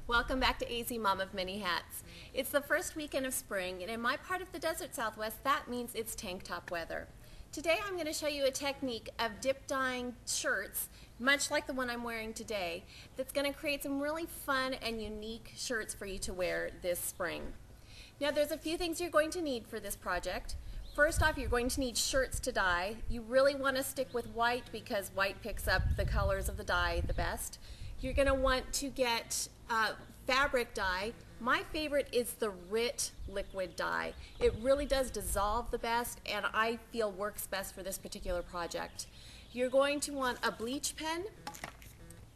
Welcome back to AZ Mom of Many Hats. It's the first weekend of spring, and in my part of the desert Southwest, that means it's tank top weather. Today I'm going to show you a technique of dip dyeing shirts, much like the one I'm wearing today, that's going to create some really fun and unique shirts for you to wear this spring. Now there's a few things you're going to need for this project. First off, you're going to need shirts to dye. You really want to stick with white because white picks up the colors of the dye the best. You're going to want to get fabric dye. My favorite is the RIT liquid dye. It really does dissolve the best and I feel works best for this particular project. You're going to want a bleach pen,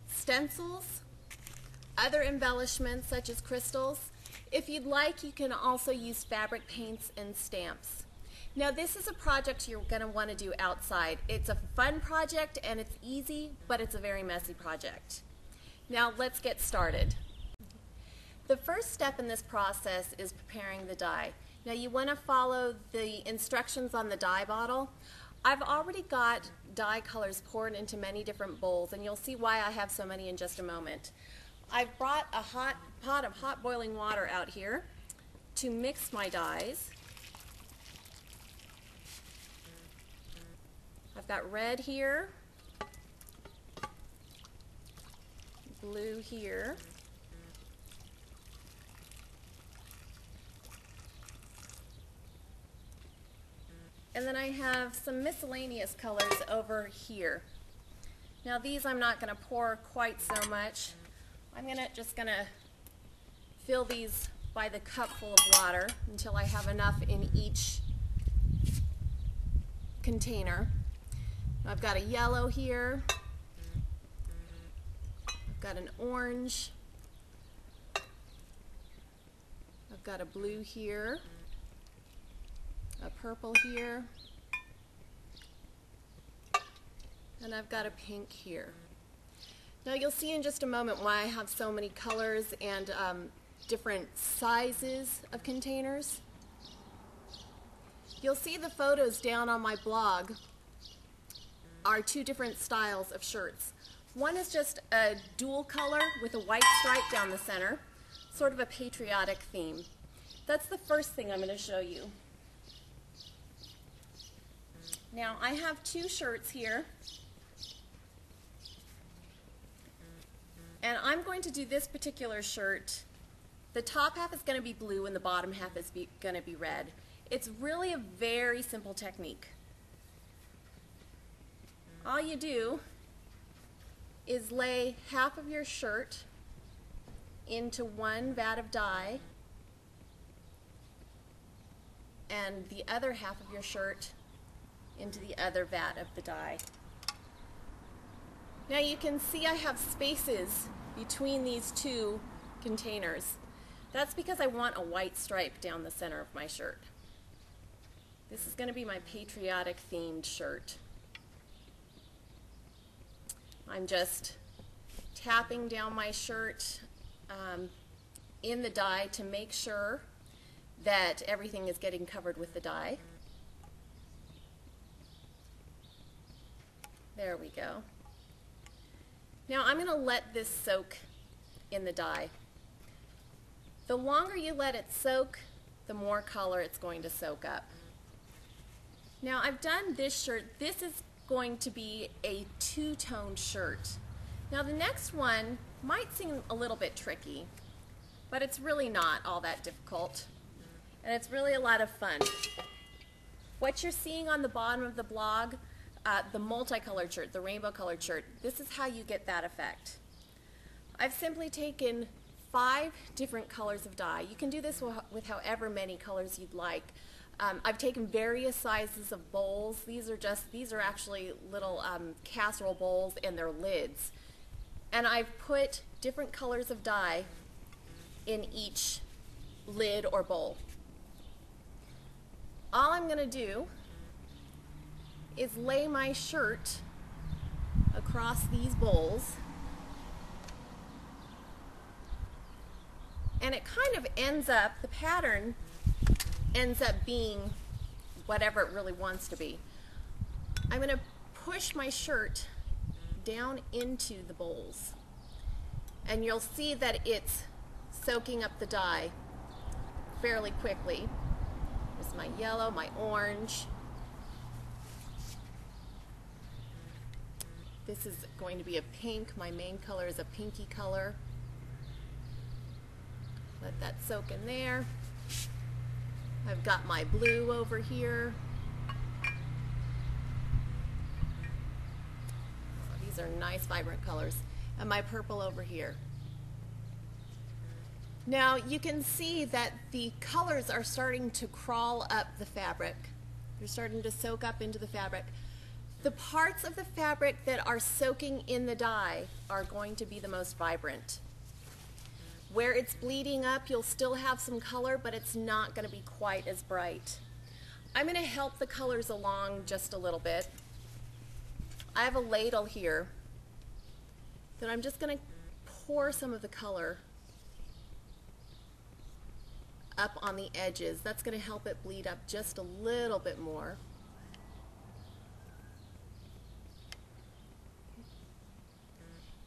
stencils, other embellishments such as crystals. If you'd like, you can also use fabric paints and stamps. Now this is a project you're going to want to do outside. It's a fun project and it's easy, but it's a very messy project. Now let's get started. The first step in this process is preparing the dye. Now you want to follow the instructions on the dye bottle. I've already got dye colors poured into many different bowls, and you'll see why I have so many in just a moment. I've brought a pot of hot boiling water out here to mix my dyes. I've got red here, blue here, and then I have some miscellaneous colors over here. Now these I'm not going to pour quite so much. I'm just going to fill these by the cupful of water until I have enough in each container. I've got a yellow here, I've got an orange, I've got a blue here, a purple here, and I've got a pink here. Now you'll see in just a moment why I have so many colors and different sizes of containers. You'll see the photos down on my blog are two different styles of shirts. One is just a dual color with a white stripe down the center, sort of a patriotic theme. That's the first thing I'm going to show you. Now I have two shirts here, and I'm going to do this particular shirt. The top half is going to be blue and the bottom half is going to be red. It's really a very simple technique. All you do is lay half of your shirt into one vat of dye and the other half of your shirt into the other vat of the dye. Now you can see I have spaces between these two containers. That's because I want a white stripe down the center of my shirt. This is going to be my patriotic themed shirt. I'm just tapping down my shirt in the dye to make sure that everything is getting covered with the dye. There we go. Now I'm going to let this soak in the dye. The longer you let it soak, the more color it's going to soak up. Now I've done this shirt. This is going to be a two-tone shirt. Now the next one might seem a little bit tricky, but it's really not all that difficult, and it's really a lot of fun. What you're seeing on the bottom of the blog, the multicolored shirt, the rainbow colored shirt, this is how you get that effect. I've simply taken 5 different colors of dye. You can do this with however many colors you'd like. I've taken various sizes of bowls. These are actually little casserole bowls and their lids. And I've put different colors of dye in each lid or bowl. All I'm going to do is lay my shirt across these bowls, and it kind of ends up, the pattern ends up being whatever it really wants to be. I'm going to push my shirt down into the bowls, and you'll see that it's soaking up the dye fairly quickly. There's my yellow, my orange. This is going to be a pink. My main color is a pinky color. Let that soak in there. I've got my blue over here. Oh, these are nice, vibrant colors. And my purple over here. Now you can see that the colors are starting to crawl up the fabric. They're starting to soak up into the fabric. The parts of the fabric that are soaking in the dye are going to be the most vibrant. Where it's bleeding up, you'll still have some color, but it's not going to be quite as bright. I'm going to help the colors along just a little bit. I have a ladle here that I'm just going to pour some of the color up on the edges. That's going to help it bleed up just a little bit more.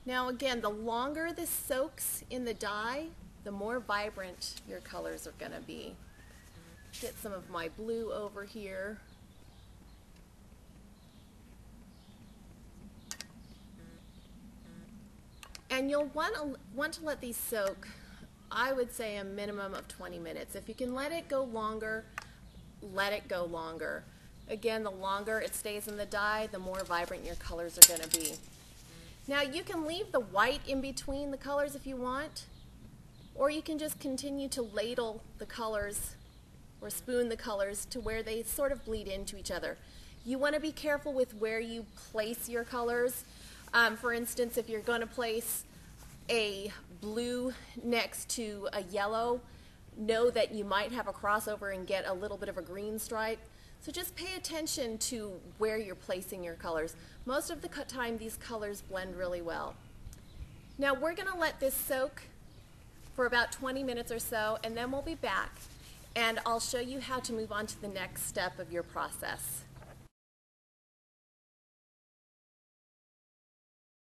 Now again, the longer this soaks in the dye, the more vibrant your colors are going to be. Get some of my blue over here. And you'll want to let these soak, I would say, a minimum of 20 minutes. If you can let it go longer, let it go longer. Again, the longer it stays in the dye, the more vibrant your colors are going to be. Now you can leave the white in between the colors if you want, or you can just continue to ladle the colors or spoon the colors to where they sort of bleed into each other. You want to be careful with where you place your colors. For instance, if you're going to place a blue next to a yellow, know that you might have a crossover and get a little bit of a green stripe. So just pay attention to where you're placing your colors. Most of the time these colors blend really well. Now we're going to let this soak for about 20 minutes or so, and then we'll be back and I'll show you how to move on to the next step of your process.